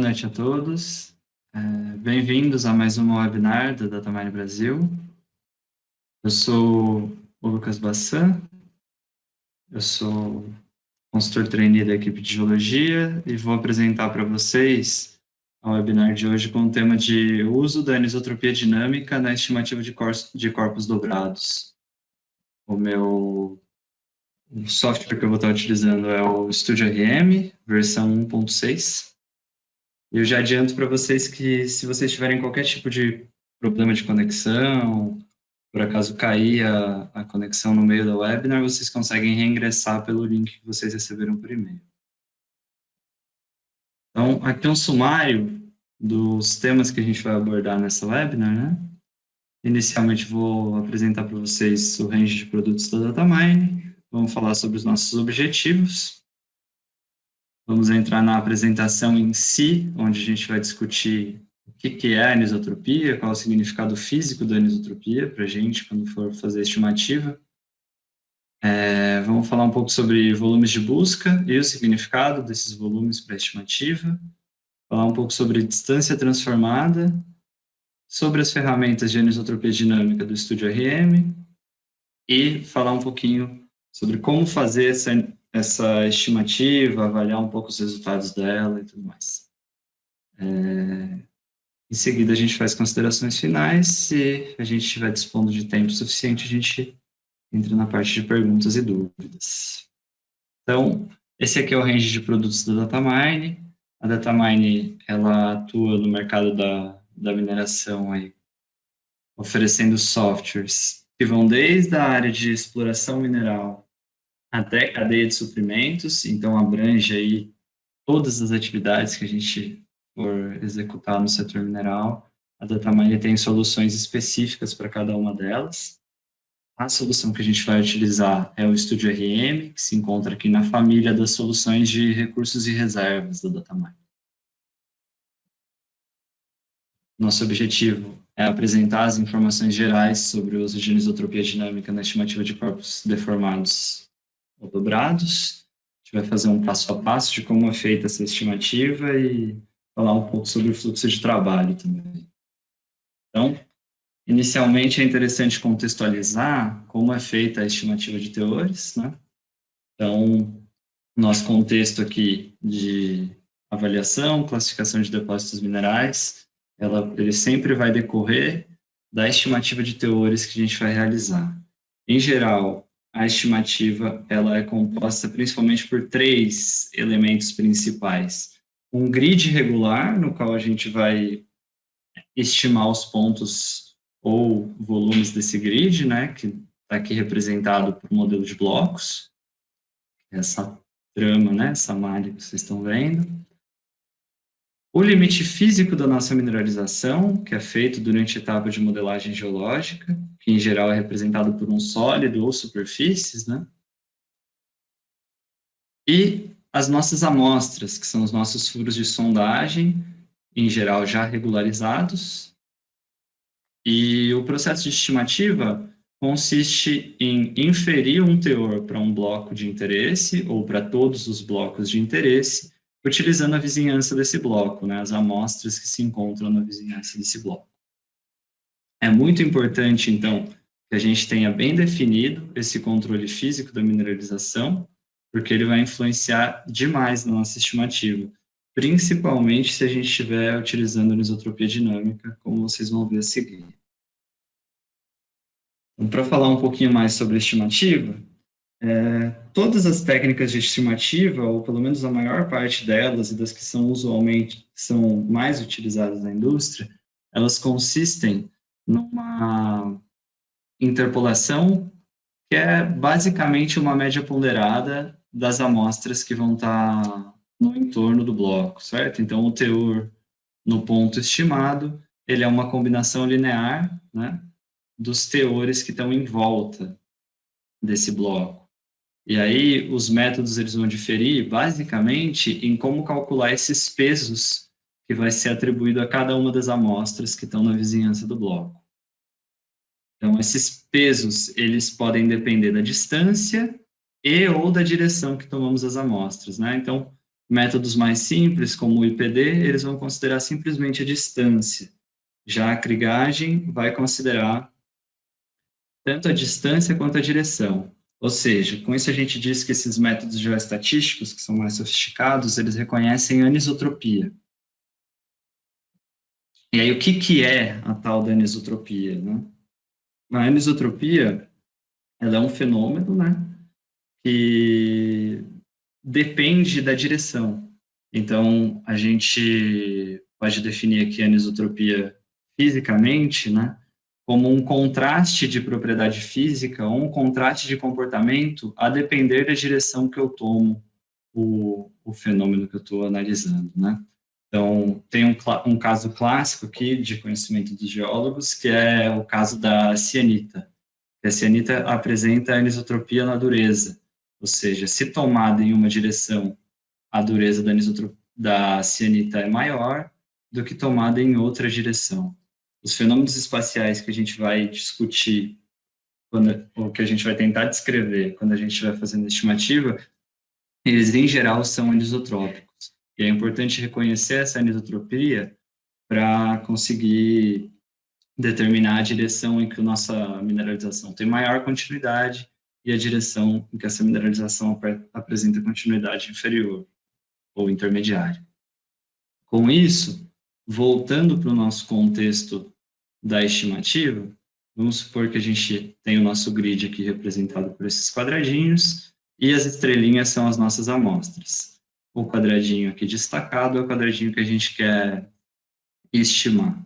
noite a todos. Bem-vindos a mais um webinar da Datamine Brasil. Eu sou o Lucas Bassan, eu sou consultor trainee da equipe de Geologia e vou apresentar para vocês o webinar de hoje com o tema de uso da anisotropia dinâmica na estimativa de corpos dobrados. O software que eu vou estar utilizando é o StudioRM, versão 1.6. Eu já adianto para vocês que se vocês tiverem qualquer tipo de problema de conexão, por acaso cair a conexão no meio da webinar, vocês conseguem reingressar pelo link que vocês receberam por e-mail. Então, aqui é um sumário dos temas que a gente vai abordar nessa webinar, né? Inicialmente vou apresentar para vocês o range de produtos da Datamine, vamos falar sobre os nossos objetivos. Vamos entrar na apresentação em si, onde a gente vai discutir o que é a anisotropia, qual é o significado físico da anisotropia para a gente quando for fazer a estimativa. Vamos falar um pouco sobre volumes de busca e o significado desses volumes para a estimativa. Falar um pouco sobre distância transformada, sobre as ferramentas de anisotropia dinâmica do StudioRM e falar um pouquinho sobre como fazer essa estimativa, avaliar um pouco os resultados dela e tudo mais. Em seguida, a gente faz considerações finais. Se a gente estiver dispondo de tempo suficiente, a gente entra na parte de perguntas e dúvidas. Então, esse aqui é o range de produtos da Datamine. A Datamine, ela atua no mercado da mineração, aí, oferecendo softwares que vão desde a área de exploração mineral até cadeia de suprimentos, então abrange aí todas as atividades que a gente for executar no setor mineral. A Datamine tem soluções específicas para cada uma delas. A solução que a gente vai utilizar é o StudioRM, que se encontra aqui na família das soluções de recursos e reservas da Datamine. Nosso objetivo é apresentar as informações gerais sobre o uso de anisotropia dinâmica na estimativa de corpos deformados ou dobrados. A gente vai fazer um passo a passo de como é feita essa estimativa e falar um pouco sobre o fluxo de trabalho também. Então, inicialmente é interessante contextualizar como é feita a estimativa de teores, né? Então, nosso contexto aqui de avaliação, classificação de depósitos minerais, ele sempre vai decorrer da estimativa de teores que a gente vai realizar. Em geral, a estimativa ela é composta principalmente por 3 elementos principais. Um grid regular, no qual a gente vai estimar os pontos ou volumes desse grid, né, que está aqui representado por um modelo de blocos. Essa trama, né, essa malha que vocês estão vendo. O limite físico da nossa mineralização, que é feito durante a etapa de modelagem geológica, que em geral é representado por um sólido ou superfícies, né? E as nossas amostras, que são os nossos furos de sondagem, em geral já regularizados. E o processo de estimativa consiste em inferir um teor para um bloco de interesse ou para todos os blocos de interesse, utilizando a vizinhança desse bloco, né, as amostras que se encontram na vizinhança desse bloco. É muito importante, então, que a gente tenha bem definido esse controle físico da mineralização, porque ele vai influenciar demais na nossa estimativa, principalmente se a gente estiver utilizando anisotropia dinâmica, como vocês vão ver a seguir. Então, para falar um pouquinho mais sobre a estimativa, todas as técnicas de estimativa, ou pelo menos a maior parte delas, e das que são mais utilizadas na indústria, elas consistem numa interpolação que é basicamente uma média ponderada das amostras que vão estar no entorno do bloco, certo? Então, o teor no ponto estimado, ele é uma combinação linear, né, dos teores que estão em volta desse bloco. E aí, os métodos eles vão diferir, basicamente, em como calcular esses pesos que vai ser atribuído a cada uma das amostras que estão na vizinhança do bloco. Então, esses pesos, eles podem depender da distância e ou da direção que tomamos as amostras, né? Então, Métodos mais simples, como o IPD, eles vão considerar simplesmente a distância. Já a krigagem vai considerar tanto a distância quanto a direção. Ou seja, com isso a gente diz que esses métodos geoestatísticos, que são mais sofisticados, eles reconhecem anisotropia. E aí, o que é a tal da anisotropia, né? A anisotropia, ela é um fenômeno, né, que depende da direção. Então, a gente pode definir aqui a anisotropia fisicamente, né, como um contraste de propriedade física ou um contraste de comportamento a depender da direção que eu tomo o fenômeno que eu estou analisando, né? Então, tem um caso clássico aqui de conhecimento dos geólogos, que é o caso da cianita. A cianita apresenta anisotropia na dureza, ou seja, se tomada em uma direção, a dureza da cianita é maior do que tomada em outra direção. Os fenômenos espaciais que a gente vai discutir, ou que a gente vai tentar descrever quando a gente estiver fazendo estimativa, eles em geral são anisotrópicos. E é importante reconhecer essa anisotropia para conseguir determinar a direção em que a nossa mineralização tem maior continuidade e a direção em que essa mineralização apresenta continuidade inferior ou intermediária. Com isso, voltando para o nosso contexto da estimativa, vamos supor que a gente tem o nosso grid aqui representado por esses quadradinhos e as estrelinhas são as nossas amostras. O quadradinho aqui destacado é o quadradinho que a gente quer estimar.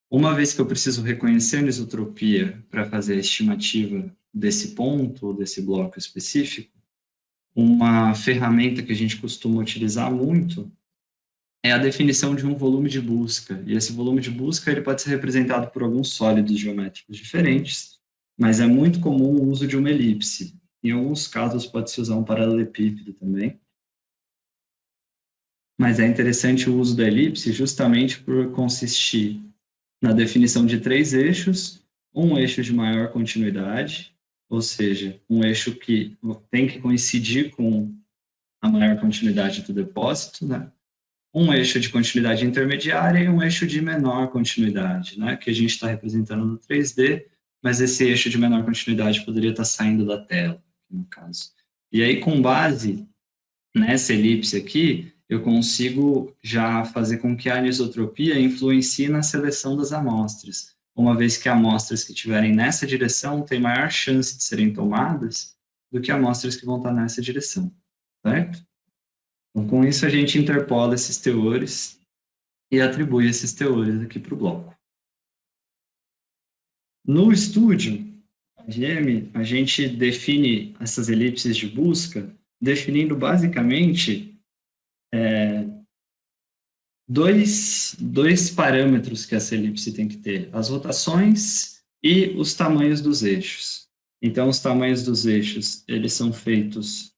Uma vez que eu preciso reconhecer a anisotropia para fazer a estimativa desse ponto, desse bloco específico, uma ferramenta que a gente costuma utilizar muito é a definição de um volume de busca. E esse volume de busca ele pode ser representado por alguns sólidos geométricos diferentes, mas é muito comum o uso de uma elipse. Em alguns casos pode-se usar um paralelepípedo também. Mas é interessante o uso da elipse justamente por consistir na definição de 3 eixos, um eixo de maior continuidade, ou seja, um eixo que tem que coincidir com a maior continuidade do depósito, né? Um eixo de continuidade intermediária e um eixo de menor continuidade, né? Que a gente está representando no 3D, mas esse eixo de menor continuidade poderia estar saindo da tela, no caso. E aí, com base nessa elipse aqui, eu consigo já fazer com que a anisotropia influencie na seleção das amostras, uma vez que amostras que estiverem nessa direção têm maior chance de serem tomadas do que amostras que vão estar nessa direção, certo? Então, com isso, a gente interpola esses teores e atribui esses teores aqui para o bloco. No estúdio, a gente define essas elipses de busca definindo basicamente dois parâmetros que essa elipse tem que ter, as rotações e os tamanhos dos eixos. Então, os tamanhos dos eixos, eles são feitos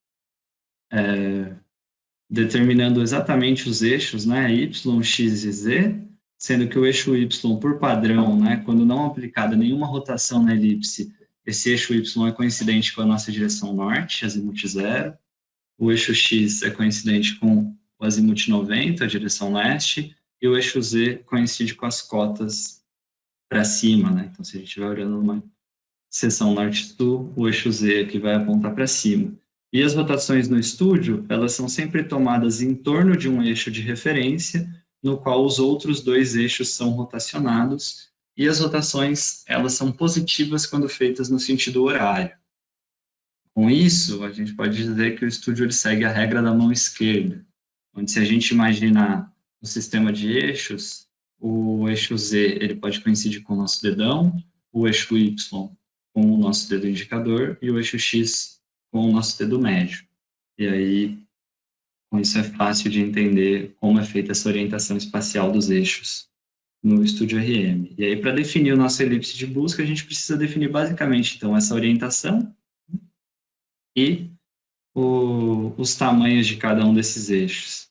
determinando exatamente os eixos, né, y, x e z, sendo que o eixo y, por padrão, né, quando não aplicada nenhuma rotação na elipse, esse eixo y é coincidente com a nossa direção norte, azimuth 0, o eixo x é coincidente com o azimuth 90, a direção leste, e o eixo z coincide com as cotas para cima, né? Então, se a gente estiver olhando uma seção norte-sul, o eixo z aqui vai apontar para cima. E as rotações no estúdio, elas são sempre tomadas em torno de um eixo de referência, no qual os outros 2 eixos são rotacionados, e as rotações, elas são positivas quando feitas no sentido horário. Com isso, a gente pode dizer que o estúdio ele segue a regra da mão esquerda, onde se a gente imaginar um sistema de eixos, o eixo Z ele pode coincidir com o nosso dedão, o eixo Y com o nosso dedo indicador e o eixo X com o nosso dedo médio. E aí, com isso é fácil de entender como é feita essa orientação espacial dos eixos no estúdio RM. E aí, para definir o nosso elipse de busca, a gente precisa definir basicamente, então, essa orientação e os tamanhos de cada um desses eixos.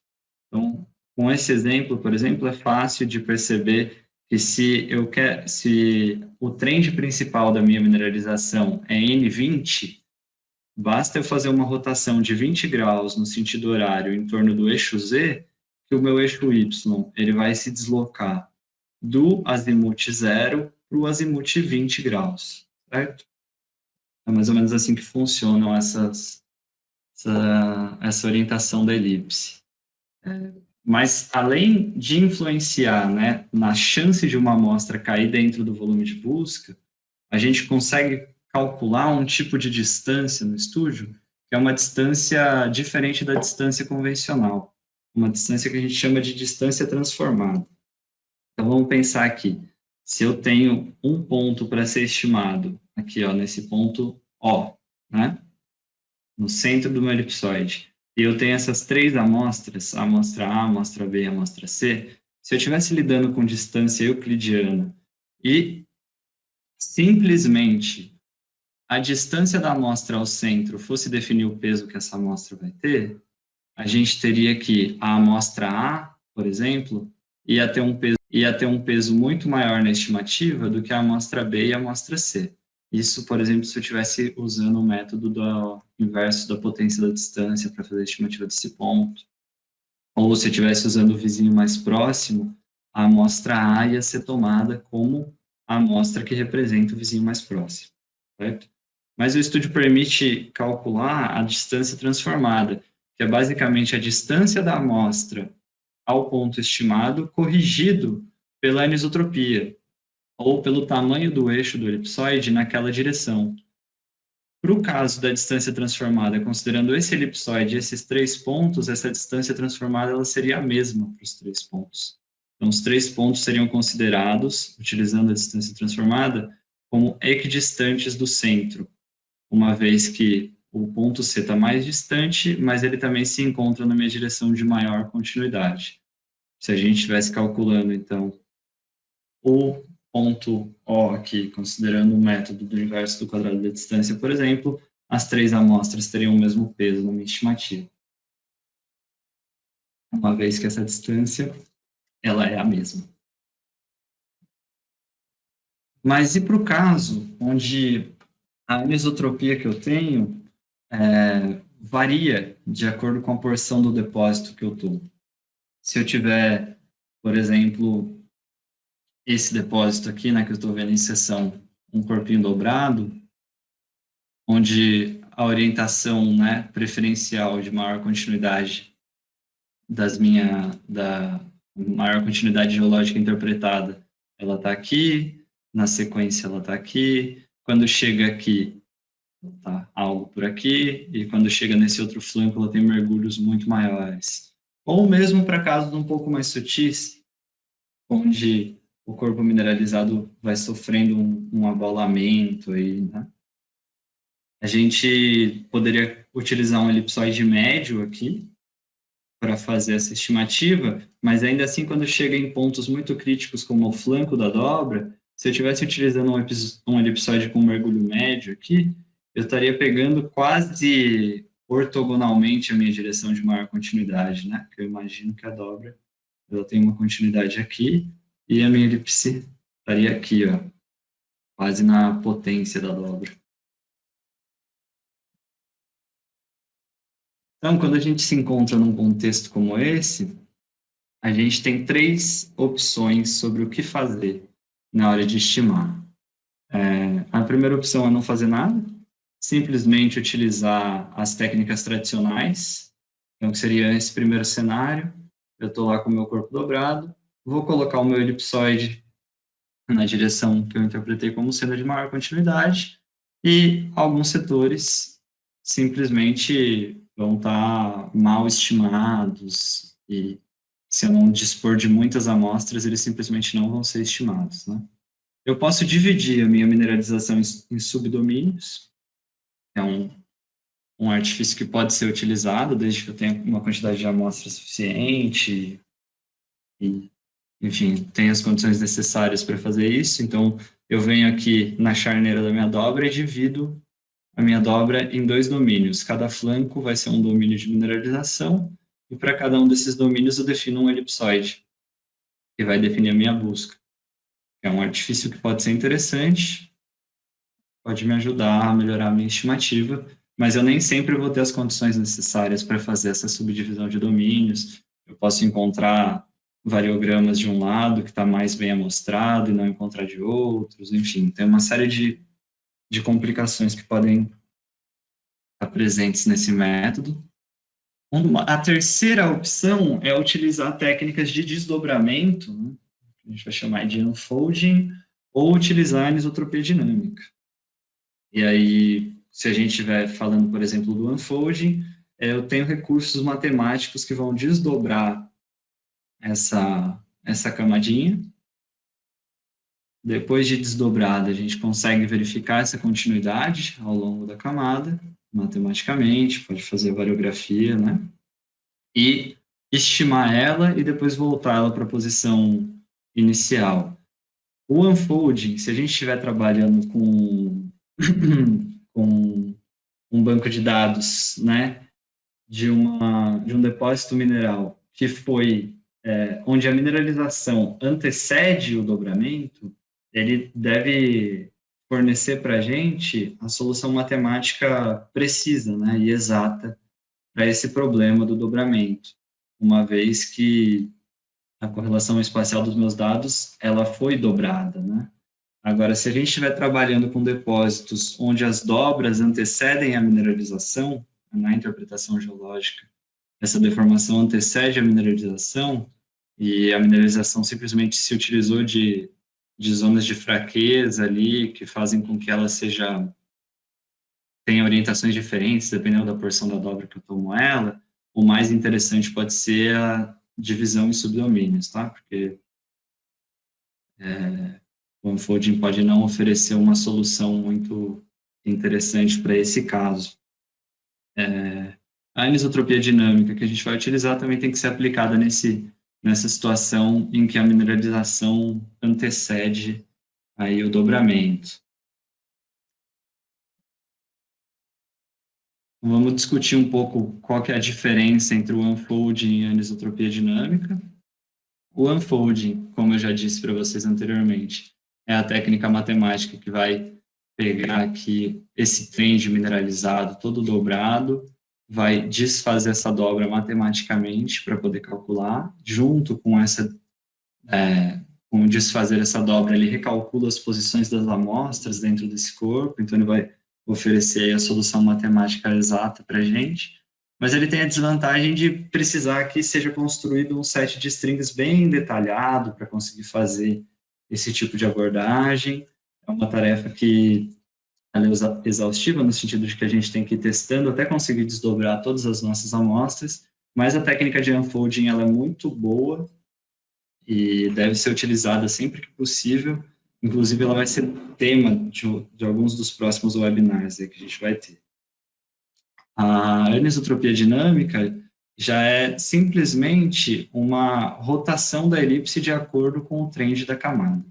Então, com esse exemplo, por exemplo, é fácil de perceber que se o trend principal da minha mineralização é N20, basta eu fazer uma rotação de 20 graus no sentido horário em torno do eixo Z, que o meu eixo Y ele vai se deslocar do azimuth 0 para o azimuth 20 graus, certo? É mais ou menos assim que funcionam essa orientação da elipse. Mas, além de influenciar, né, na chance de uma amostra cair dentro do volume de busca, a gente consegue calcular um tipo de distância no estúdio, que é uma distância diferente da distância convencional, uma distância que a gente chama de distância transformada. Então, vamos pensar aqui. Se eu tenho um ponto para ser estimado, aqui, ó, nesse ponto O, né, no centro do meu elipsoide, e eu tenho essas três amostras, a amostra A, a amostra B e a amostra C, se eu estivesse lidando com distância euclidiana e simplesmente a distância da amostra ao centro fosse definir o peso que essa amostra vai ter, a gente teria que a amostra A, por exemplo, ia ter um peso muito maior na estimativa do que a amostra B e a amostra C. Isso, por exemplo, se eu estivesse usando o método do inverso da potência da distância para fazer a estimativa desse ponto. Ou se eu estivesse usando o vizinho mais próximo, a amostra A ia ser tomada como a amostra que representa o vizinho mais próximo, certo? Mas o estúdio permite calcular a distância transformada, que é basicamente a distância da amostra ao ponto estimado corrigido pela anisotropia, ou pelo tamanho do eixo do elipsoide naquela direção. Para o caso da distância transformada, considerando esse elipsoide e esses três pontos, essa distância transformada ela seria a mesma para os três pontos. Então, os três pontos seriam considerados, utilizando a distância transformada, como equidistantes do centro, uma vez que o ponto C está mais distante, mas ele também se encontra na minha direção de maior continuidade. Se a gente estivesse calculando, então, o ponto O aqui, considerando o método do inverso do quadrado da distância, por exemplo, as três amostras teriam o mesmo peso na minha estimativa. Uma vez que essa distância, ela é a mesma. Mas e para o caso onde a anisotropia que eu tenho varia de acordo com a porção do depósito que eu estou? Se eu tiver, por exemplo, esse depósito aqui, né, que eu estou vendo em seção, um corpinho dobrado, onde a orientação, né, preferencial de maior continuidade da maior continuidade geológica interpretada, ela está aqui, na sequência ela está aqui, quando chega aqui, tá algo por aqui, e quando chega nesse outro flanco, ela tem mergulhos muito maiores. Ou mesmo para casos um pouco mais sutis, onde o corpo mineralizado vai sofrendo um abolamento aí, né? A gente poderia utilizar um elipsoide médio aqui para fazer essa estimativa, mas ainda assim, quando chega em pontos muito críticos, como o flanco da dobra, se eu estivesse utilizando um elipsoide com mergulho médio aqui, eu estaria pegando quase ortogonalmente a minha direção de maior continuidade, né? Porque eu imagino que a dobra ela tem uma continuidade aqui, e a minha elipse estaria aqui, ó, quase na potência da dobra. Então, quando a gente se encontra num contexto como esse, a gente tem três opções sobre o que fazer na hora de estimar. A primeira opção é não fazer nada, simplesmente utilizar as técnicas tradicionais, então que seria esse primeiro cenário, eu estou lá com o meu corpo dobrado, vou colocar o meu elipsoide na direção que eu interpretei como sendo de maior continuidade, e alguns setores simplesmente vão estar mal estimados, e se eu não dispor de muitas amostras, eles simplesmente não vão ser estimados, né? Eu posso dividir a minha mineralização em subdomínios, que é um artifício que pode ser utilizado desde que eu tenha uma quantidade de amostra suficiente e, enfim, tenha as condições necessárias para fazer isso. Então, eu venho aqui na charneira da minha dobra e divido a minha dobra em dois domínios. Cada flanco vai ser um domínio de mineralização e para cada um desses domínios eu defino um elipsoide, que vai definir a minha busca. É um artifício que pode ser interessante, pode me ajudar a melhorar a minha estimativa, mas eu nem sempre vou ter as condições necessárias para fazer essa subdivisão de domínios. Eu posso encontrar variogramas de um lado que está mais bem amostrado e não encontrar de outros, enfim, tem uma série de complicações que podem estar presentes nesse método. A terceira opção é utilizar técnicas de desdobramento, né, que a gente vai chamar de unfolding, ou utilizar anisotropia dinâmica. E aí, se a gente estiver falando, por exemplo, do unfolding, eu tenho recursos matemáticos que vão desdobrar essa camadinha. Depois de desdobrada, a gente consegue verificar essa continuidade ao longo da camada, matematicamente, pode fazer variografia, né? E estimar ela e depois voltar ela para a posição inicial. O unfolding, se a gente estiver trabalhando com um banco de dados, né, de um depósito mineral que foi onde a mineralização antecede o dobramento, ele deve fornecer para a gente a solução matemática precisa, né, e exata para esse problema do dobramento, uma vez que a correlação espacial dos meus dados ela foi dobrada, né? Agora, se a gente estiver trabalhando com depósitos onde as dobras antecedem a mineralização, na interpretação geológica, essa deformação antecede a mineralização, e a mineralização simplesmente se utilizou de zonas de fraqueza ali, que fazem com que ela tenha orientações diferentes, dependendo da porção da dobra que eu tomo ela, o mais interessante pode ser a divisão em subdomínios, tá? Porque o unfolding pode não oferecer uma solução muito interessante para esse caso. A anisotropia dinâmica que a gente vai utilizar também tem que ser aplicada nessa situação em que a mineralização antecede aí o dobramento. Vamos discutir um pouco qual que é a diferença entre o unfolding e a anisotropia dinâmica. O unfolding, como eu já disse para vocês anteriormente, é a técnica matemática que vai pegar aqui esse trend mineralizado todo dobrado, vai desfazer essa dobra matematicamente para poder calcular, junto com com desfazer essa dobra, ele recalcula as posições das amostras dentro desse corpo, então ele vai oferecer a solução matemática exata para a gente, mas ele tem a desvantagem de precisar que seja construído um set de strings bem detalhado para conseguir fazer esse tipo de abordagem. É uma tarefa que ela é exaustiva, no sentido de que a gente tem que ir testando até conseguir desdobrar todas as nossas amostras, mas a técnica de unfolding ela é muito boa e deve ser utilizada sempre que possível. Inclusive, ela vai ser tema de alguns dos próximos webinars aí que a gente vai ter. A anisotropia dinâmica já é simplesmente uma rotação da elipse de acordo com o trend da camada.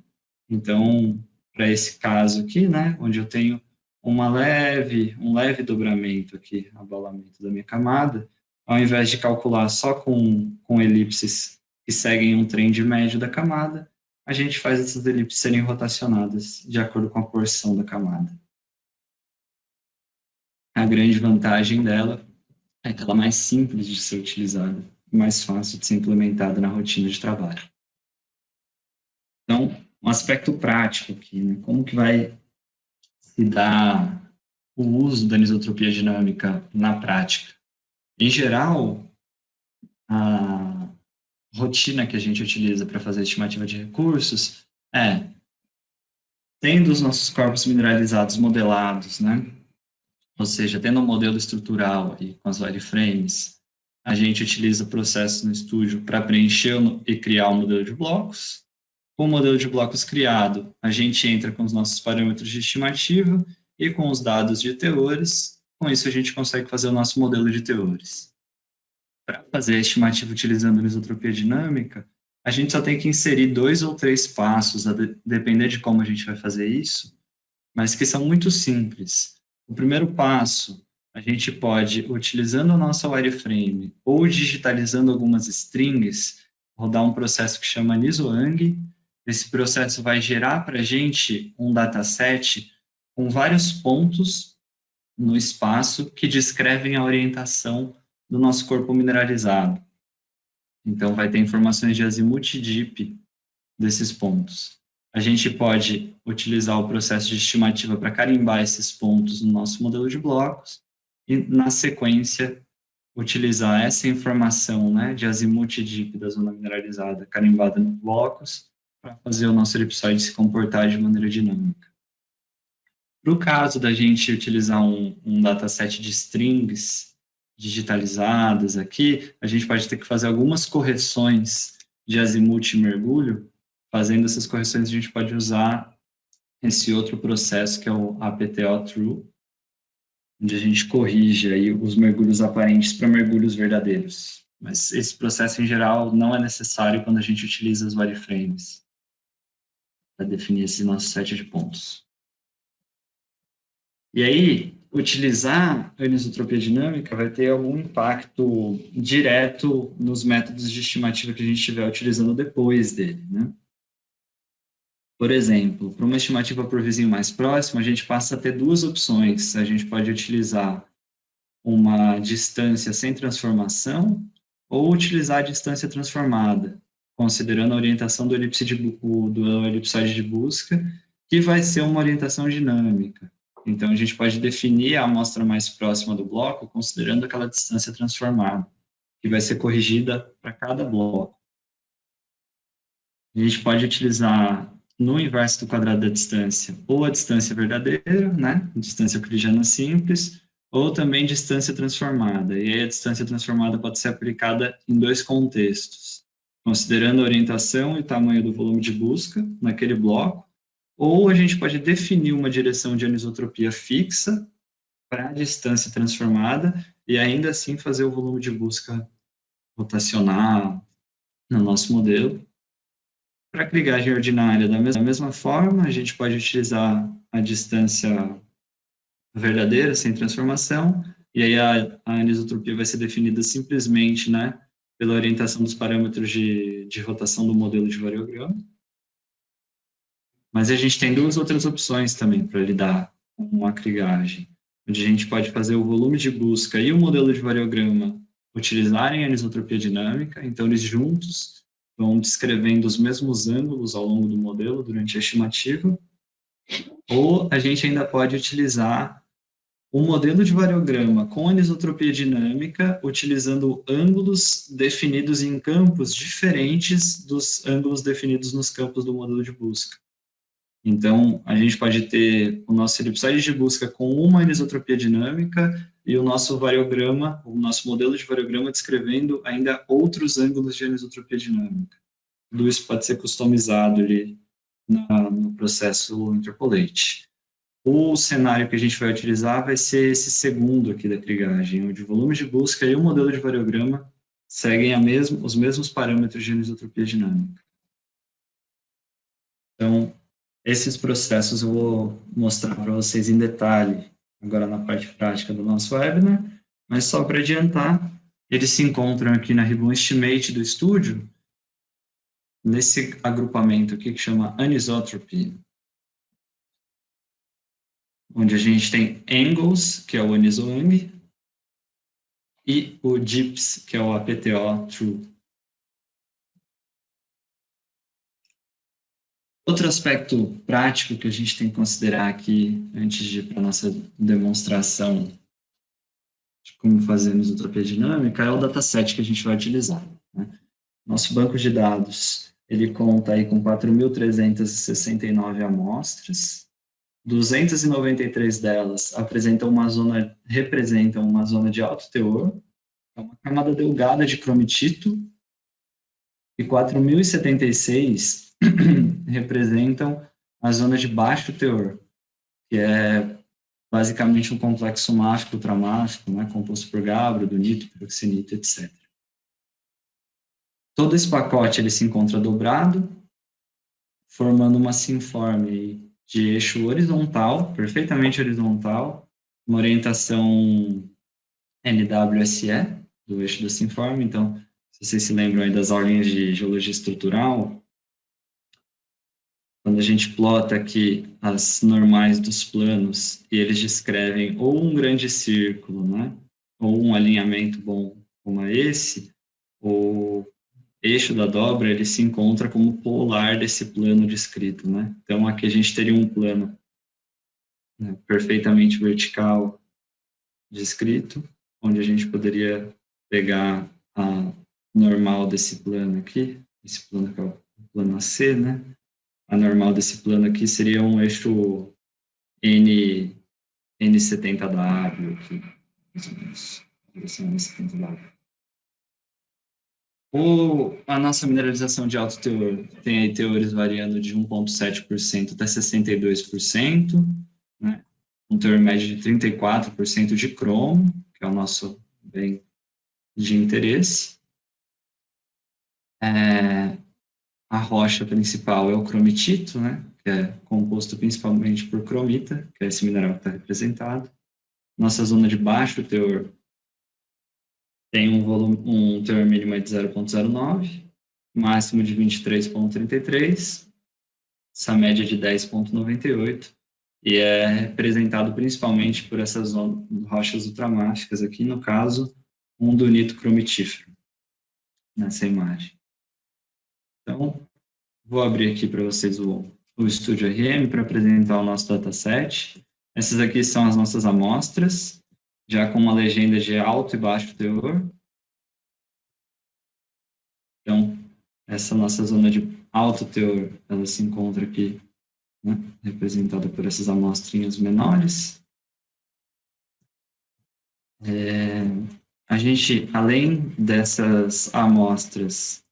Então, para esse caso aqui, né, onde eu tenho um leve dobramento aqui, abalamento da minha camada, ao invés de calcular só com elipses que seguem um trend médio da camada, a gente faz essas elipses serem rotacionadas de acordo com a porção da camada. A grande vantagem dela é que ela é mais simples de ser utilizada, mais fácil de ser implementada na rotina de trabalho. Então, um aspecto prático aqui, né? Como que vai se dar o uso da anisotropia dinâmica na prática? Em geral, a rotina que a gente utiliza para fazer a estimativa de recursos tendo os nossos corpos mineralizados modelados, né? Ou seja, tendo um modelo estrutural aí, com as wireframes, a gente utiliza processos no estúdio para preencher e criar um modelo de blocos. Com o modelo de blocos criado, a gente entra com os nossos parâmetros de estimativa e com os dados de teores. Com isso, a gente consegue fazer o nosso modelo de teores. Para fazer a estimativa utilizando a anisotropia dinâmica, a gente só tem que inserir 2 ou 3 passos, a depender de como a gente vai fazer isso, mas que são muito simples. O primeiro passo, a gente pode, utilizando a nossa wireframe ou digitalizando algumas strings, rodar um processo que chama Nisoang. Esse processo vai gerar para a gente um dataset com vários pontos no espaço que descrevem a orientação do nosso corpo mineralizado. Então, vai ter informações de azimuth e dip desses pontos. A gente pode utilizar o processo de estimativa para carimbar esses pontos no nosso modelo de blocos e, na sequência, utilizar essa informação, né, de azimuth e dip da zona mineralizada carimbada nos blocos para fazer o nosso elipsoide se comportar de maneira dinâmica. Para o caso da gente utilizar um dataset de strings digitalizadas aqui, a gente pode ter que fazer algumas correções de azimuth e mergulho. Fazendo essas correções, a gente pode usar esse outro processo, que é o APTO True, onde a gente corrige aí os mergulhos aparentes para mergulhos verdadeiros. Mas esse processo, em geral, não é necessário quando a gente utiliza as wireframes para definir esse nosso set de pontos. E aí, utilizar a anisotropia dinâmica vai ter algum impacto direto nos métodos de estimativa que a gente estiver utilizando depois dele, né? Por exemplo, para uma estimativa por vizinho mais próximo, a gente passa a ter duas opções. A gente pode utilizar uma distância sem transformação ou utilizar a distância transformada, considerando a orientação do elipsoide de busca, que vai ser uma orientação dinâmica. Então, a gente pode definir a amostra mais próxima do bloco considerando aquela distância transformada, que vai ser corrigida para cada bloco. A gente pode utilizar no inverso do quadrado da distância, ou a distância verdadeira, né, distância euclidiana simples, ou também distância transformada. E aí a distância transformada pode ser aplicada em dois contextos, considerando a orientação e o tamanho do volume de busca naquele bloco, ou a gente pode definir uma direção de anisotropia fixa para a distância transformada e ainda assim fazer o volume de busca rotacionar no nosso modelo. Para a krigagem ordinária, da mesma forma, a gente pode utilizar a distância verdadeira, sem transformação, e aí a anisotropia vai ser definida simplesmente, né, pela orientação dos parâmetros de rotação do modelo de variograma. Mas a gente tem duas outras opções também para lidar com a krigagem, onde a gente pode fazer o volume de busca e o modelo de variograma utilizarem a anisotropia dinâmica, então eles juntos vão descrevendo os mesmos ângulos ao longo do modelo durante a estimativa, ou a gente ainda pode utilizar o modelo de variograma com anisotropia dinâmica, utilizando ângulos definidos em campos diferentes dos ângulos definidos nos campos do modelo de busca. Então, a gente pode ter o nosso elipsoide de busca com uma anisotropia dinâmica e o nosso variograma, o nosso modelo de variograma descrevendo ainda outros ângulos de anisotropia dinâmica. Tudo isso pode ser customizado ali no processo Interpolate. O cenário que a gente vai utilizar vai ser esse segundo aqui da krigagem, onde o volume de busca e o modelo de variograma seguem os mesmos parâmetros de anisotropia dinâmica. Então, esses processos eu vou mostrar para vocês em detalhe agora na parte prática do nosso webinar, mas só para adiantar, eles se encontram aqui na Ribbon Estimate do estúdio, nesse agrupamento aqui que chama Anisotropy, onde a gente tem Angles, que é o Anisoang, e o DIPS, que é o APTO True. Outro aspecto prático que a gente tem que considerar aqui, antes de ir para a nossa demonstração de como fazer anisotropia dinâmica, é o dataset que a gente vai utilizar, né? Nosso banco de dados, ele conta aí com 4.369 amostras, 293 delas representam uma zona de alto teor, é uma camada delgada de cromitito, e 4.076 representam a zona de baixo teor, que é basicamente um complexo máfico ultramáfico, né, composto por gabbro, dunito, piroxenito, etc. Todo esse pacote ele se encontra dobrado, formando uma sinforme de eixo horizontal, perfeitamente horizontal, uma orientação NWSE, do eixo da sinforme. Então, se vocês se lembram aí das aulinhas de geologia estrutural, quando a gente plota aqui as normais dos planos e eles descrevem ou um grande círculo, né, ou um alinhamento bom como esse, o eixo da dobra ele se encontra como polar desse plano descrito, né? Então aqui a gente teria um plano, né, perfeitamente vertical descrito, onde a gente poderia pegar a normal desse plano aqui, esse plano que é o plano AC, né? A normal desse plano aqui seria um eixo N70W aqui, mais ou menos, direção N70W. A nossa mineralização de alto teor tem aí teores variando de 1,7% até 62%, né? Um teor médio de 34% de cromo, que é o nosso bem de interesse. A rocha principal é o cromitito, né? Que é composto principalmente por cromita, que é esse mineral que está representado. Nossa zona de baixo teor tem um teor mínimo de 0,09, máximo de 23,33, essa média de 10,98, e é representado principalmente por essas rochas ultramáficas aqui, no caso, um dunito cromitífero, nessa imagem. Então, vou abrir aqui para vocês o Studio RM para apresentar o nosso dataset. Essas aqui são as nossas amostras, já com uma legenda de alto e baixo teor. Então, essa nossa zona de alto teor, ela se encontra aqui, né, representada por essas amostrinhas menores. A gente, além dessas amostras,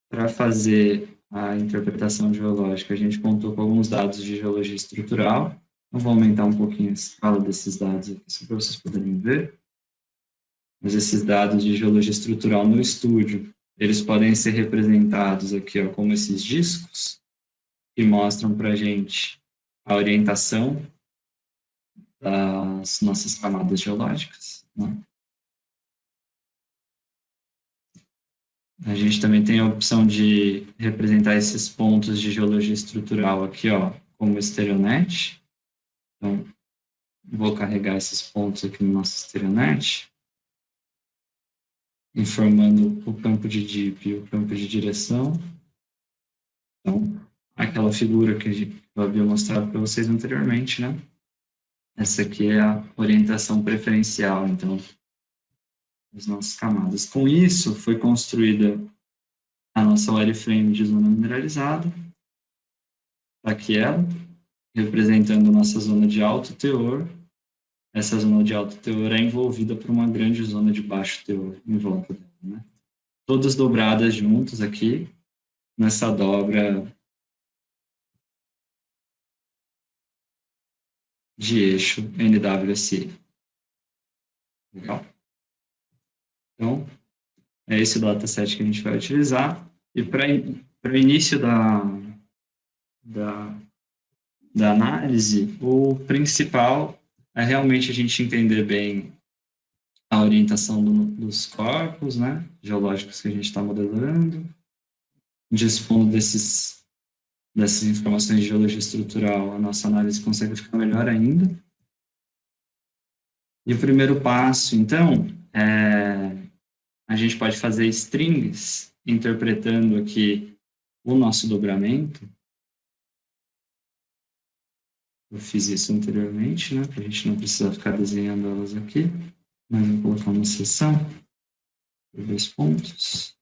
para fazer a interpretação geológica, a gente contou com alguns dados de geologia estrutural. Eu vou aumentar um pouquinho a escala desses dados aqui, só para vocês poderem ver. Mas esses dados de geologia estrutural no estúdio, eles podem ser representados aqui, ó, como esses discos, que mostram para a gente a orientação das nossas camadas geológicas, né? A gente também tem a opção de representar esses pontos de geologia estrutural aqui, ó, como estereonet. Então, vou carregar esses pontos aqui no nosso estereonet, informando o campo de dip e o campo de direção. Então, aquela figura que eu havia mostrado para vocês anteriormente, né? Essa aqui é a orientação preferencial, então, das nossas camadas. Com isso, foi construída a nossa wireframe de zona mineralizada. Aqui ela, representando a nossa zona de alto teor. Essa zona de alto teor é envolvida por uma grande zona de baixo teor em volta dela, né? Todas dobradas juntas aqui, nessa dobra de eixo NWSE. Legal? Então, é esse o dataset que a gente vai utilizar. E para o início da análise, o principal é realmente a gente entender bem a orientação dos corpos, né, geológicos que a gente está modelando. Dispondo dessas informações de geologia estrutural, a nossa análise consegue ficar melhor ainda. E o primeiro passo, então, a gente pode fazer strings, interpretando aqui o nosso dobramento. Eu fiz isso anteriormente, né, para a gente não precisar ficar desenhando elas aqui. Mas vou colocar uma seção por 2 pontos.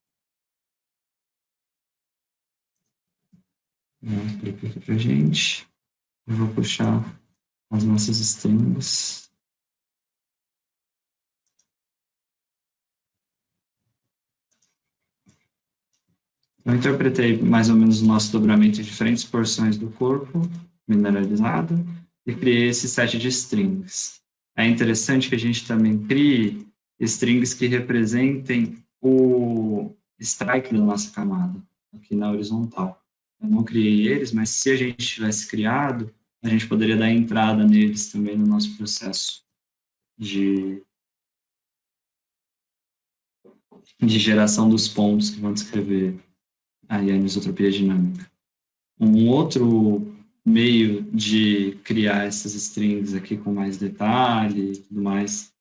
Vamos clicar aqui para a gente. Eu vou puxar as nossas strings. Eu interpretei mais ou menos o nosso dobramento em diferentes porções do corpo mineralizado e criei esse set de strings. É interessante que a gente também crie strings que representem o strike da nossa camada, aqui na horizontal. Eu não criei eles, mas se a gente tivesse criado, a gente poderia dar entrada neles também no nosso processo de geração dos pontos que vão descrever a anisotropia dinâmica. Um outro meio de criar essas strings aqui com mais detalhe e tudo mais,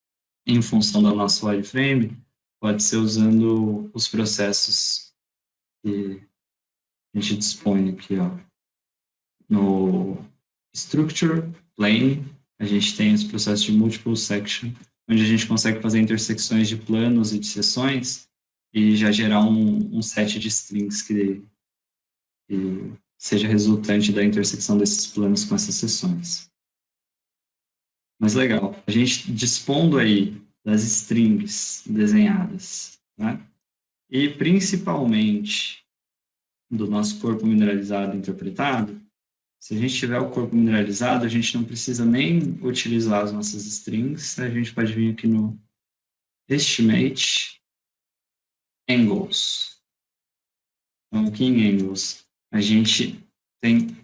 em função do nosso wireframe, pode ser usando os processos que a gente dispõe aqui, ó. No Structure, Plane, a gente tem os processos de Multiple Section, onde a gente consegue fazer intersecções de planos e de seções e já gerar um set de strings que seja resultante da intersecção desses planos com essas seções. Mas legal, a gente dispondo aí das strings desenhadas, né? E principalmente do nosso corpo mineralizado interpretado, se a gente tiver o corpo mineralizado, a gente não precisa nem utilizar as nossas strings, a gente pode vir aqui no Estimate Angles. Então, aqui em Angles, a gente tem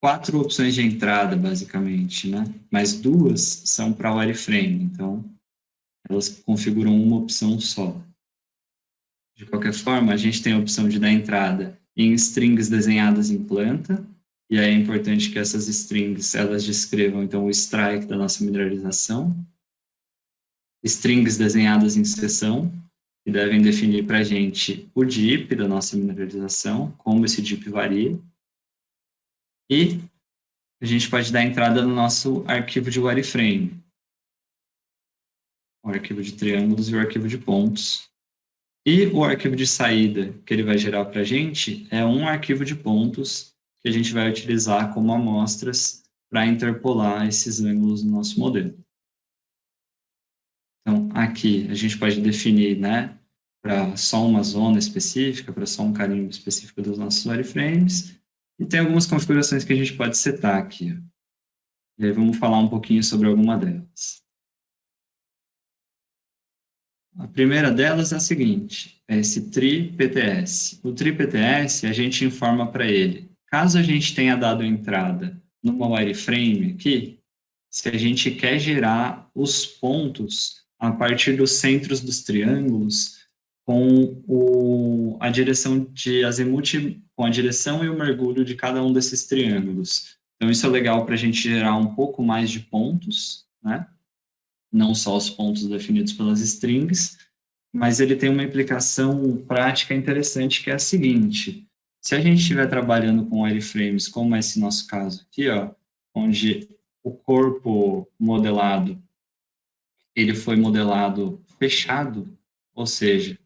4 opções de entrada, basicamente, né? Mas 2 são para o wireframe, então elas configuram uma opção só. De qualquer forma, a gente tem a opção de dar entrada em strings desenhadas em planta, e aí é importante que essas strings, elas descrevam, então, o strike da nossa mineralização. Strings desenhadas em seção, que devem definir para a gente o DIP da nossa mineralização, como esse DIP varia. E a gente pode dar entrada no nosso arquivo de wireframe, o arquivo de triângulos e o arquivo de pontos. E o arquivo de saída que ele vai gerar para a gente é um arquivo de pontos que a gente vai utilizar como amostras para interpolar esses ângulos no nosso modelo. Então, aqui a gente pode definir, né, para só uma zona específica, para só um carimbo específico dos nossos wireframes, e tem algumas configurações que a gente pode setar aqui. E aí vamos falar um pouquinho sobre alguma delas. A primeira delas é a seguinte, é esse TRI-PTS. O TRI-PTS, a gente informa para ele, caso a gente tenha dado entrada numa wireframe aqui, se a gente quer gerar os pontos a partir dos centros dos triângulos com a direção de azimuth, com a direção e o mergulho de cada um desses triângulos. Então, isso é legal para a gente gerar um pouco mais de pontos, né? Não só os pontos definidos pelas strings, mas ele tem uma implicação prática interessante, que é a seguinte: se a gente estiver trabalhando com wireframes, como esse nosso caso aqui, ó, onde o corpo modelado, ele foi modelado fechado, ou seja,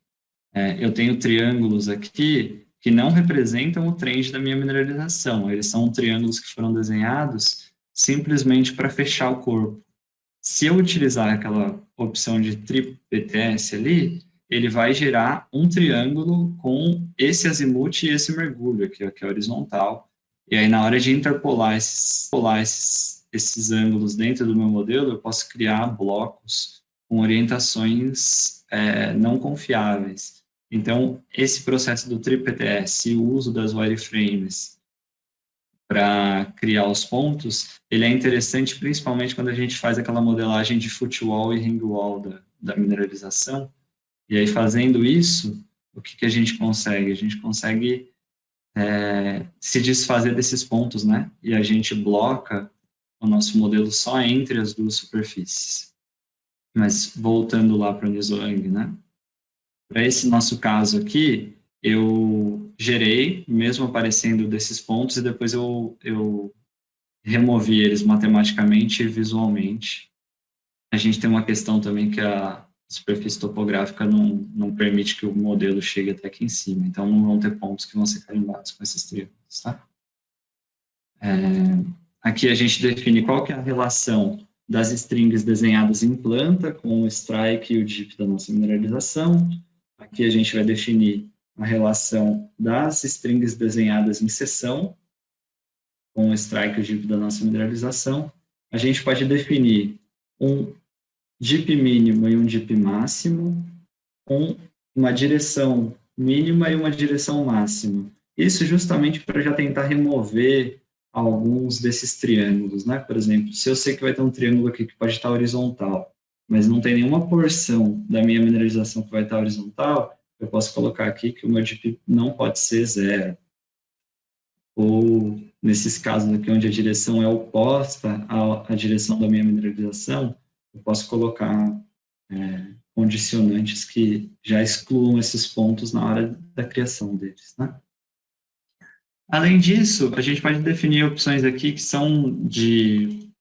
eu tenho triângulos aqui que não representam o trend da minha mineralização, eles são triângulos que foram desenhados simplesmente para fechar o corpo. Se eu utilizar aquela opção de TRI-PTS ali, ele vai gerar um triângulo com esse azimuth e esse mergulho aqui, ó, que é horizontal. E aí, na hora de interpolar esses ângulos dentro do meu modelo, eu posso criar blocos com orientações não confiáveis. Então, esse processo do TRI-PTS e o uso das wireframes para criar os pontos, ele é interessante principalmente quando a gente faz aquela modelagem de footwall e ringwall da mineralização. E aí, fazendo isso, o que a gente consegue? A gente consegue se desfazer desses pontos, né? E a gente bloca o nosso modelo só entre as duas superfícies. Mas voltando lá para o Nisoang, né? Para esse nosso caso aqui, eu gerei, mesmo aparecendo desses pontos, e depois eu removi eles matematicamente e visualmente. A gente tem uma questão também que a superfície topográfica não permite que o modelo chegue até aqui em cima, então não vão ter pontos que vão ser carimbados com esses triângulos, tá? Aqui a gente define qual que é a relação das strings desenhadas em planta com o strike e o dip da nossa mineralização. Aqui a gente vai definir a relação das strings desenhadas em seção com o strike e o dip da nossa mineralização. A gente pode definir um dip mínimo e um dip máximo com uma direção mínima e uma direção máxima. Isso justamente para já tentar remover alguns desses triângulos, né? Por exemplo, se eu sei que vai ter um triângulo aqui que pode estar horizontal, mas não tem nenhuma porção da minha mineralização que vai estar horizontal, eu posso colocar aqui que o meu dip não pode ser 0. ou nesses casos aqui onde a direção é oposta à direção da minha mineralização, eu posso colocar condicionantes que já excluam esses pontos na hora da criação deles, né? Além disso, a gente pode definir opções aqui que são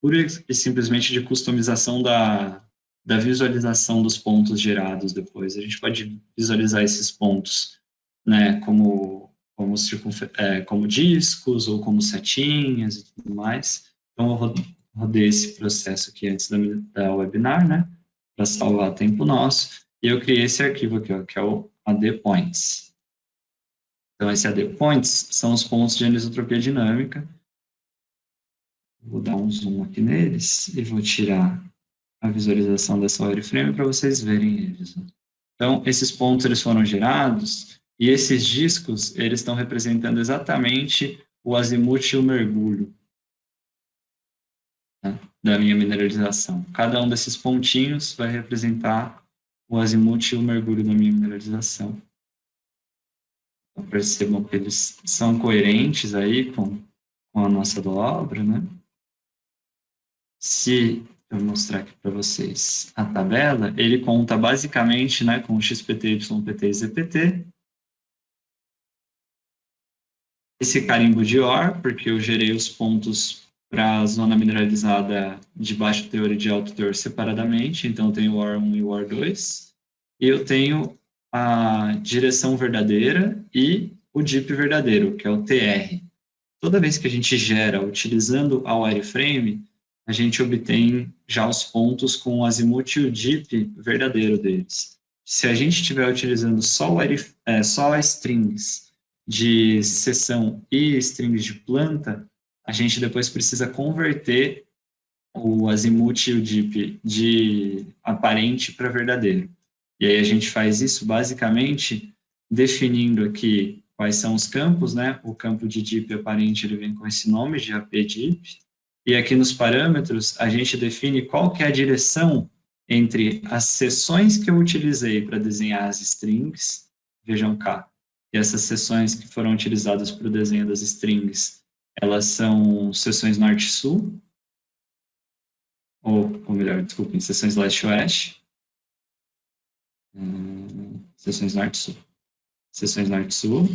pura e simplesmente de customização da visualização dos pontos gerados depois. A gente pode visualizar esses pontos, né, como discos ou como setinhas e tudo mais. Então, eu rodei esse processo aqui antes da webinar, né, para salvar tempo nosso, e eu criei esse arquivo aqui, ó, que é o AD_points. Então, esse AD_points são os pontos de anisotropia dinâmica. Vou dar um zoom aqui neles e vou tirar a visualização dessa wireframe para vocês verem eles. Então, esses pontos eles foram gerados e esses discos eles estão representando exatamente o azimuth e o mergulho, né, da minha mineralização. Cada um desses pontinhos vai representar o azimuth e o mergulho da minha mineralização. Então, percebam que eles são coerentes aí com a nossa dobra, né? Se eu mostrar aqui para vocês a tabela, ele conta basicamente, né, com XPT, YPT e ZPT. Esse carimbo de OR, porque eu gerei os pontos para a zona mineralizada de baixo teor e de alto teor separadamente, então eu tenho o OR1 e o OR2. E eu tenho a direção verdadeira e o DIP verdadeiro, que é o TR. Toda vez que a gente gera utilizando a wireframe, a gente obtém já os pontos com o azimuth e o DIP verdadeiro deles. Se a gente estiver utilizando só strings de seção e strings de planta, a gente depois precisa converter o azimuth e o DIP de aparente para verdadeiro. E aí a gente faz isso basicamente definindo aqui quais são os campos, né? O campo de DIP aparente ele vem com esse nome de AP_DIP. E aqui nos parâmetros a gente define qual que é a direção entre as seções que eu utilizei para desenhar as strings. Vejam cá, que essas seções que foram utilizadas para o desenho das strings, elas são seções norte-sul, ou melhor, desculpem, seções leste-oeste. Seções norte-sul. Seções norte-sul.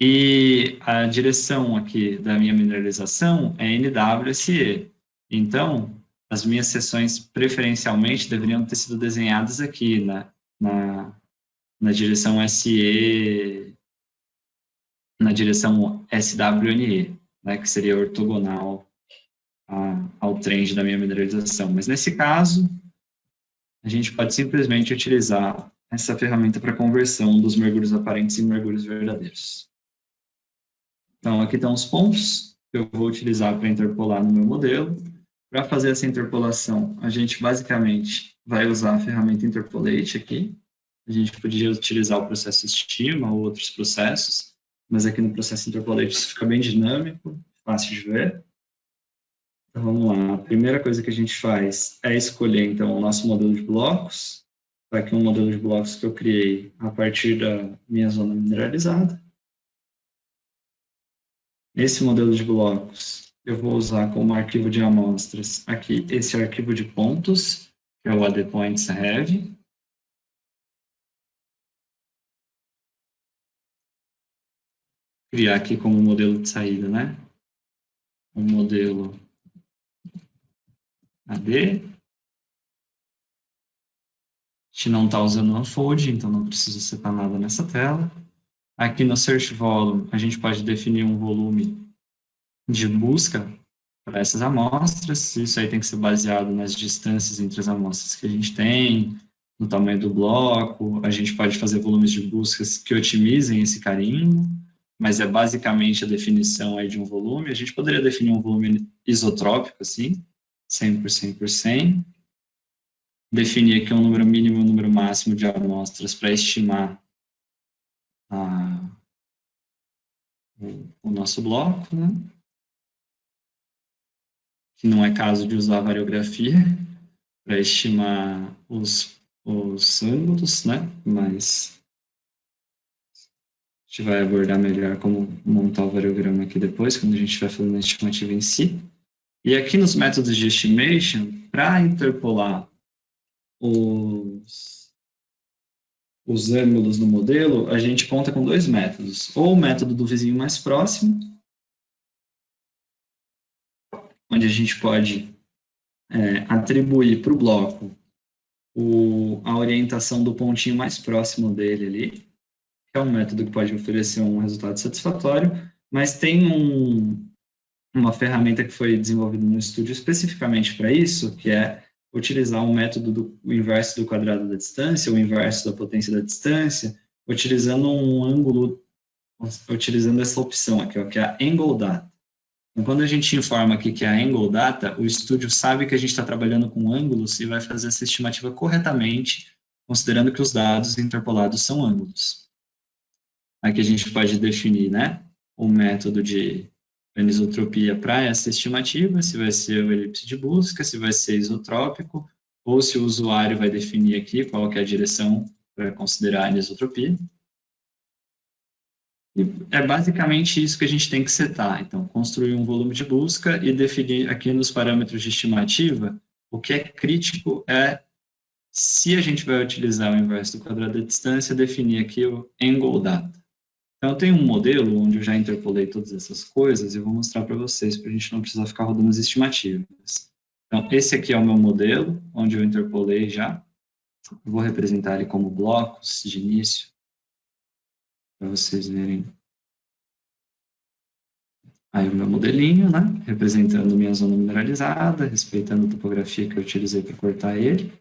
E a direção aqui da minha mineralização é NWSE. Então, as minhas seções preferencialmente deveriam ter sido desenhadas aqui na direção SE, na direção SWNE, né, que seria ortogonal ao trend da minha mineralização. Mas nesse caso, a gente pode simplesmente utilizar essa ferramenta para conversão dos mergulhos aparentes em mergulhos verdadeiros. Então, aqui estão os pontos que eu vou utilizar para interpolar no meu modelo. Para fazer essa interpolação, a gente basicamente vai usar a ferramenta Interpolate aqui. A gente podia utilizar o processo estima ou outros processos, mas aqui no processo Interpolate isso fica bem dinâmico, fácil de ver. Então, vamos lá. A primeira coisa que a gente faz é escolher, então, o nosso modelo de blocos. Está aqui um modelo de blocos que eu criei a partir da minha zona mineralizada. Nesse modelo de blocos, eu vou usar como arquivo de amostras aqui esse arquivo de pontos, que é o AD_points_have. Criar aqui como modelo de saída, né? Um modelo AD. A gente não está usando o unfold, então não precisa setar nada nessa tela. Aqui no Search Volume, a gente pode definir um volume de busca para essas amostras. Isso aí tem que ser baseado nas distâncias entre as amostras que a gente tem, no tamanho do bloco. A gente pode fazer volumes de buscas que otimizem esse carimbo, mas é basicamente a definição aí de um volume. A gente poderia definir um volume isotrópico, assim, 100 por 100 por 100. Definir aqui um número mínimo e um número máximo de amostras para estimar o nosso bloco, né? Que não é caso de usar a variografia para estimar os ângulos, né? Mas gente vai abordar melhor como montar o variograma aqui depois, quando a gente estiver falando da estimativa em si. E aqui nos métodos de estimation, para interpolar os ângulos no modelo, a gente conta com dois métodos. Ou o método do vizinho mais próximo, onde a gente pode atribuir para o bloco a orientação do pontinho mais próximo dele ali, que é um método que pode oferecer um resultado satisfatório, mas tem uma ferramenta que foi desenvolvida no estúdio especificamente para isso, que é utilizar um método o inverso do quadrado da distância, o inverso da potência da distância, utilizando um ângulo, utilizando essa opção aqui, ó, que é a angle data. Então, quando a gente informa aqui que é a angle data, o estúdio sabe que a gente está trabalhando com ângulos e vai fazer essa estimativa corretamente, considerando que os dados interpolados são ângulos. Aqui a gente pode definir, né, o método de anisotropia para essa estimativa, se vai ser o elipse de busca, se vai ser isotrópico, ou se o usuário vai definir aqui qual que é a direção para considerar a anisotropia. E é basicamente isso que a gente tem que setar. Então, construir um volume de busca e definir aqui nos parâmetros de estimativa, o que é crítico é, se a gente vai utilizar o inverso do quadrado da distância, definir aqui o angle data. Então, eu tenho um modelo onde eu já interpolei todas essas coisas e eu vou mostrar para vocês, para a gente não precisar ficar rodando as estimativas. Então, esse aqui é o meu modelo, onde eu interpolei já. Eu vou representar ele como blocos de início, para vocês verem. Aí o meu modelinho, né, representando minha zona mineralizada, respeitando a topografia que eu utilizei para cortar ele.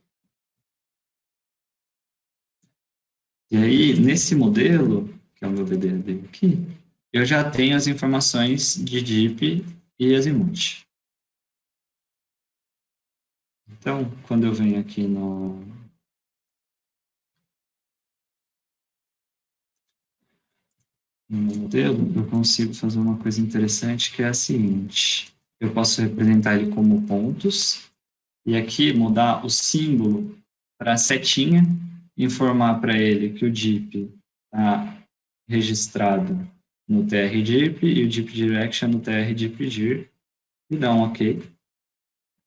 E aí, nesse modelo, que é o meu VDD aqui, eu já tenho as informações de DIP e azimuth. Então, quando eu venho aqui no modelo, eu consigo fazer uma coisa interessante, que é a seguinte. Eu posso representar ele como pontos, e aqui mudar o símbolo para setinha, informar para ele que o DIP está registrado no TR-DIP e o DIP Direction no TR-DIP-DIR, e dar um OK.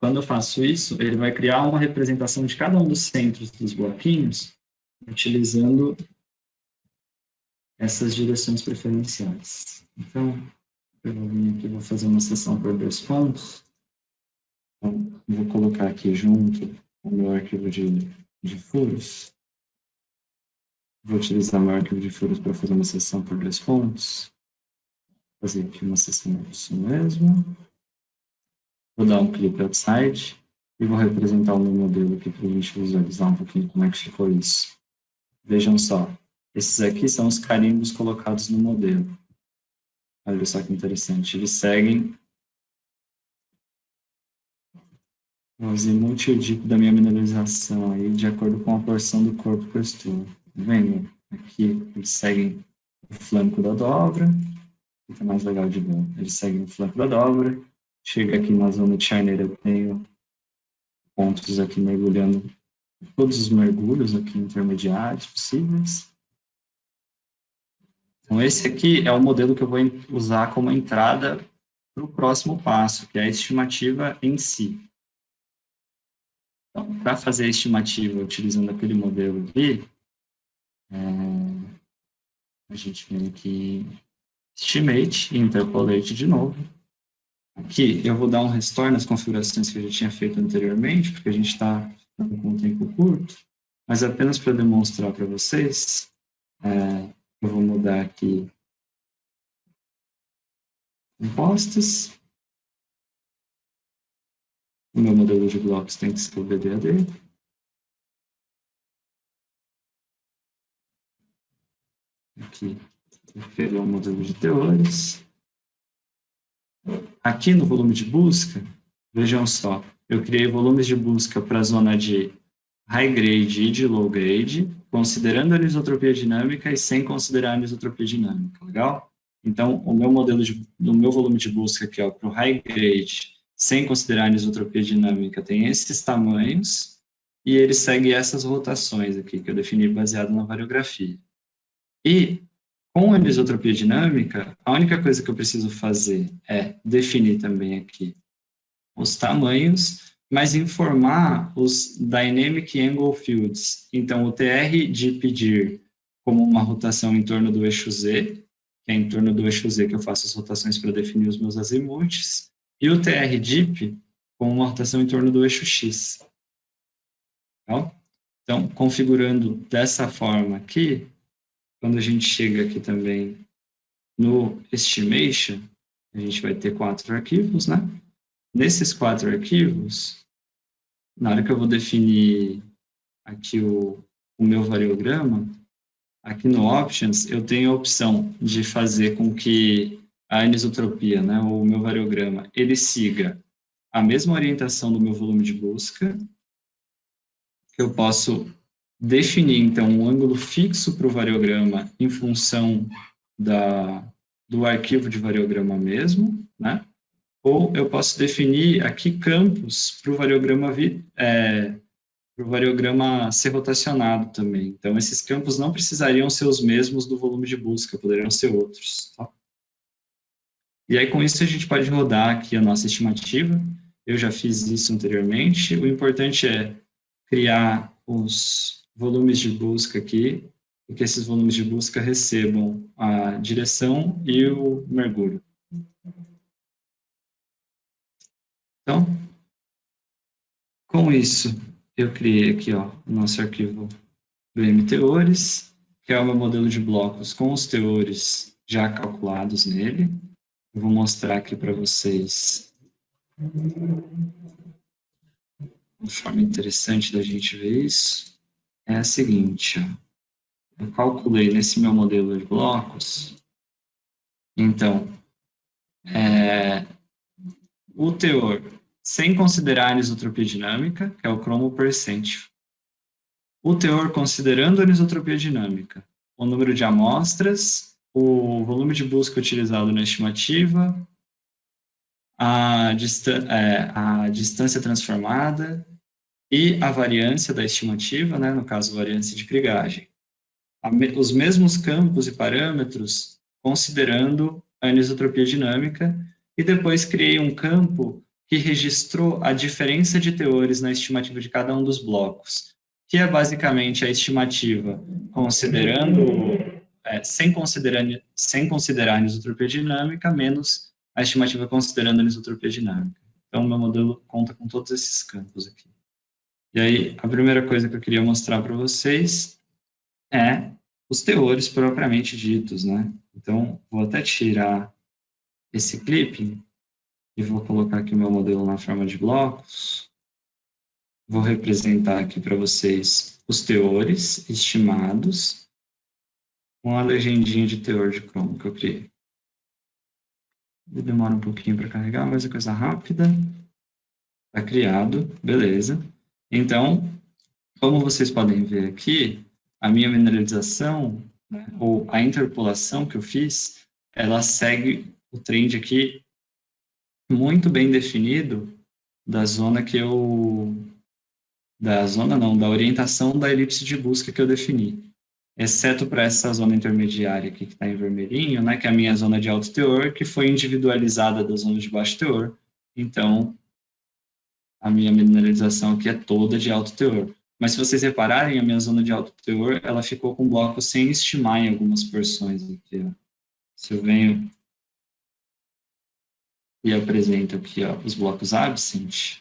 Quando eu faço isso, ele vai criar uma representação de cada um dos centros dos bloquinhos, utilizando essas direções preferenciais. Então, eu vou vir aqui, vou fazer uma seção por 2 pontos. Então, vou colocar aqui junto o meu arquivo de furos. Vou utilizar o meu arquivo de furos para fazer uma seção por 2 pontos. Vou fazer aqui uma seção isso mesmo. Vou dar um clique outside e vou representar o meu modelo aqui para a gente visualizar um pouquinho como é que ficou isso. Vejam só. Esses aqui são os carimbos colocados no modelo. Olha só que interessante. Eles seguem o azimuth e o DIP da minha mineralização aí, de acordo com a porção do corpo que eu estou. Tá vendo? Aqui eles seguem o flanco da dobra. Fica mais legal de ver. Eles seguem o flanco da dobra. Chega aqui na zona de charneira, eu tenho pontos aqui mergulhando todos os mergulhos aqui intermediários possíveis. Então, esse aqui é o modelo que eu vou usar como entrada para o próximo passo, que é a estimativa em si. Então, para fazer a estimativa utilizando aquele modelo ali, a gente vem aqui em Estimate e Interpolate de novo. Aqui eu vou dar um restore nas configurações que eu já tinha feito anteriormente, porque a gente está com um tempo curto, mas apenas para demonstrar para vocês, eu vou mudar aqui compostas. O meu modelo de blocos tem que ser o VDAD. Aqui, referir ao modelo de teores. Aqui no volume de busca, vejam só, eu criei volumes de busca para a zona de high grade e de low grade, considerando a anisotropia dinâmica e sem considerar a anisotropia dinâmica, legal? Então, o meu modelo do meu volume de busca aqui, para o high grade, sem considerar a anisotropia dinâmica, tem esses tamanhos, e ele segue essas rotações aqui, que eu defini baseado na variografia. E, Com a anisotropia dinâmica, a única coisa que eu preciso fazer é definir também aqui os tamanhos, mas informar os Dynamic Angle Fields. Então, o TR de pedir como uma rotação em torno do eixo Z, que é em torno do eixo Z que eu faço as rotações para definir os meus azimutes, e o TR dip com uma rotação em torno do eixo X. Então, configurando dessa forma aqui, quando a gente chega aqui também no Estimation, a gente vai ter 4 arquivos, né? Nesses 4 arquivos, na hora que eu vou definir aqui o meu variograma, aqui no Options, eu tenho a opção de fazer com que a anisotropia, né, o meu variograma, ele siga a mesma orientação do meu volume de busca. Eu posso definir, então, um ângulo fixo para o variograma em função do arquivo de variograma mesmo, né? Ou eu posso definir aqui campos para o variograma ser rotacionado também. Então, esses campos não precisariam ser os mesmos do volume de busca, poderiam ser outros. Tá? E aí, com isso, a gente pode rodar aqui a nossa estimativa. Eu já fiz isso anteriormente. O importante é criar os volumes de busca aqui, e que esses volumes de busca recebam a direção e o mergulho. Então, com isso, eu criei aqui o nosso arquivo BM-teores, que é o meu modelo de blocos com os teores já calculados nele. Eu vou mostrar aqui para vocês uma forma interessante da gente ver isso. É a seguinte, eu calculei nesse meu modelo de blocos, então, o teor, sem considerar a anisotropia dinâmica, que é o cromo percent. O teor considerando a anisotropia dinâmica, o número de amostras, o volume de busca utilizado na estimativa, a distância transformada e a variância da estimativa, né, no caso, variância de krigagem. Os mesmos campos e parâmetros considerando a anisotropia dinâmica, e depois criei um campo que registrou a diferença de teores na estimativa de cada um dos blocos, que é basicamente a estimativa sem considerar a anisotropia dinâmica, menos a estimativa considerando a anisotropia dinâmica. Então, meu modelo conta com todos esses campos aqui. E aí, a primeira coisa que eu queria mostrar para vocês é os teores propriamente ditos, né? Então, vou até tirar esse clipping e vou colocar aqui o meu modelo na forma de blocos. Vou representar aqui para vocês os teores estimados com a legendinha de teor de cromo que eu criei. Demora um pouquinho para carregar, mas é coisa rápida. Está criado, beleza. Então, como vocês podem ver aqui, a minha mineralização, né, ou a interpolação que eu fiz, ela segue o trend aqui muito bem definido da zona da orientação da elipse de busca que eu defini. Exceto para essa zona intermediária aqui que está em vermelhinho, né, que é a minha zona de alto teor, que foi individualizada da zona de baixo teor. Então, a minha mineralização aqui é toda de alto teor. Mas se vocês repararem, a minha zona de alto teor, ela ficou com blocos sem estimar em algumas porções aqui, ó. Se eu venho e apresento aqui, ó, os blocos absent,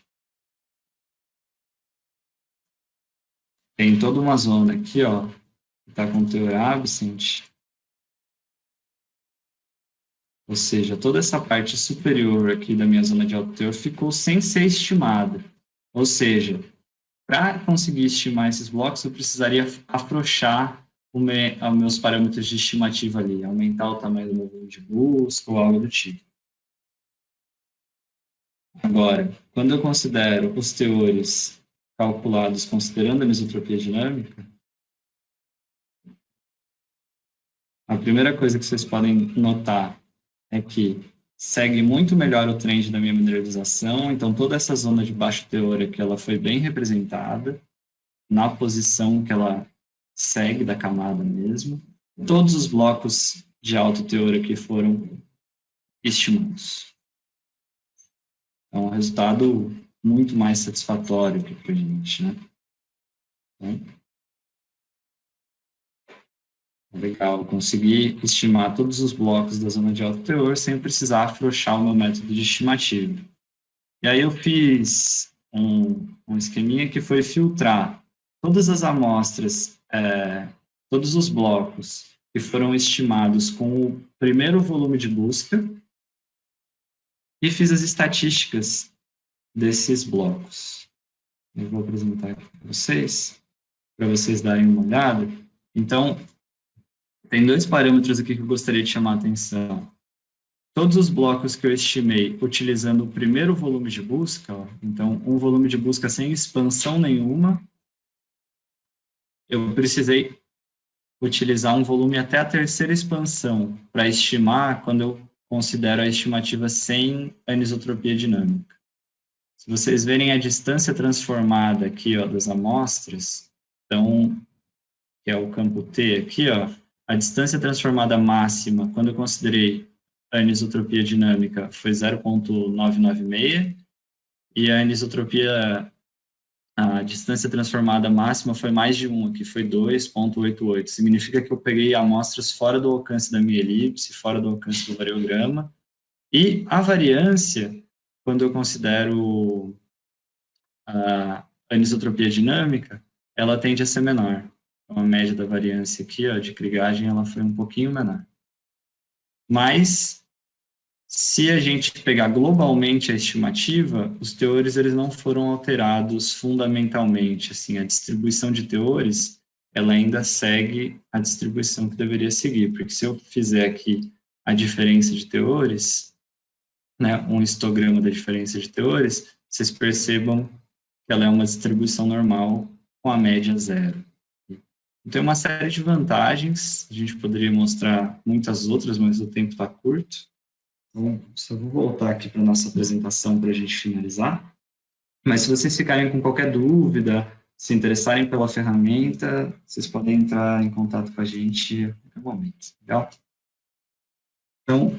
tem toda uma zona aqui, ó, que está com teor absent, ou seja, toda essa parte superior aqui da minha zona de alto teor ficou sem ser estimada. Ou seja, para conseguir estimar esses blocos, eu precisaria afrouxar os meus parâmetros de estimativa ali, aumentar o tamanho do meu volume de busca ou algo do tipo. Agora, quando eu considero os teores calculados considerando a anisotropia dinâmica, a primeira coisa que vocês podem notar é que segue muito melhor o trend da minha mineralização, então toda essa zona de baixo teor aqui, ela foi bem representada na posição que ela segue da camada mesmo. todos os blocos de alto teor aqui foram estimados. Então, um resultado muito mais satisfatório aqui para a gente, né? Então, legal, consegui estimar todos os blocos da zona de alto teor sem precisar afrouxar o meu método de estimativa. E aí eu fiz um esqueminha que foi filtrar todas as amostras, todos os blocos que foram estimados com o primeiro volume de busca e fiz as estatísticas desses blocos. Eu vou apresentar aqui para vocês darem uma olhada. Então, tem dois parâmetros aqui que eu gostaria de chamar a atenção. Todos os blocos que eu estimei utilizando o primeiro volume de busca, ó, então, um volume de busca sem expansão nenhuma, eu precisei utilizar um volume até a terceira expansão para estimar quando eu considero a estimativa sem anisotropia dinâmica. Se vocês verem a distância transformada aqui, ó, das amostras, então, que é o campo T aqui, ó, a distância transformada máxima, quando eu considerei a anisotropia dinâmica, foi 0,996, e a anisotropia, a distância transformada máxima foi mais de 1, aqui foi 2,88. Significa que eu peguei amostras fora do alcance da minha elipse, fora do alcance do variograma, e a variância, quando eu considero a anisotropia dinâmica, ela tende a ser menor. Então, a média da variância aqui, ó, de Krigagem, ela foi um pouquinho menor. Mas, se a gente pegar globalmente a estimativa, os teores eles não foram alterados fundamentalmente. Assim, a distribuição de teores, ela ainda segue a distribuição que deveria seguir, porque se eu fizer aqui a diferença de teores, né, um histograma da diferença de teores, vocês percebam que ela é uma distribuição normal com a média zero. Tem uma série de vantagens, a gente poderia mostrar muitas outras, mas o tempo está curto. Então, só vou voltar aqui para a nossa apresentação para a gente finalizar. Mas se vocês ficarem com qualquer dúvida, se interessarem pela ferramenta, vocês podem entrar em contato com a gente a qualquer momento. Legal? Então,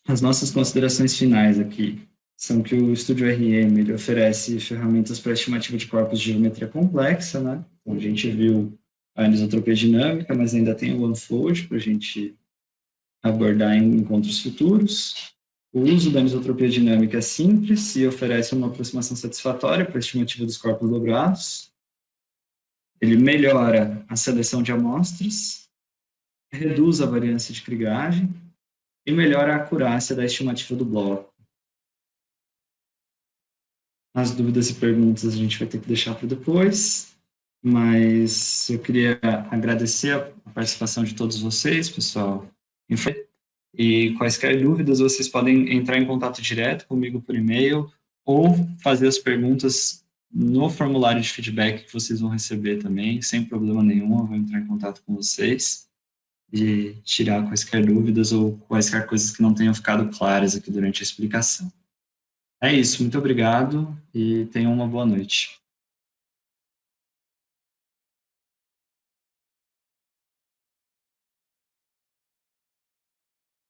as nossas considerações finais aqui são que o Studio RM ele oferece ferramentas para estimativa de corpos de geometria complexa, né? Então, a gente viu a anisotropia dinâmica, mas ainda tem o unfold para a gente abordar em encontros futuros. O uso da anisotropia dinâmica é simples e oferece uma aproximação satisfatória para a estimativa dos corpos dobrados. Ele melhora a seleção de amostras, reduz a variância de Krigagem e melhora a acurácia da estimativa do bloco. As dúvidas e perguntas a gente vai ter que deixar para depois, mas eu queria agradecer a participação de todos vocês, pessoal. E quaisquer dúvidas, vocês podem entrar em contato direto comigo por e-mail ou fazer as perguntas no formulário de feedback que vocês vão receber também, sem problema nenhum. Eu vou entrar em contato com vocês e tirar quaisquer dúvidas ou quaisquer coisas que não tenham ficado claras aqui durante a explicação. É isso, muito obrigado e tenham uma boa noite.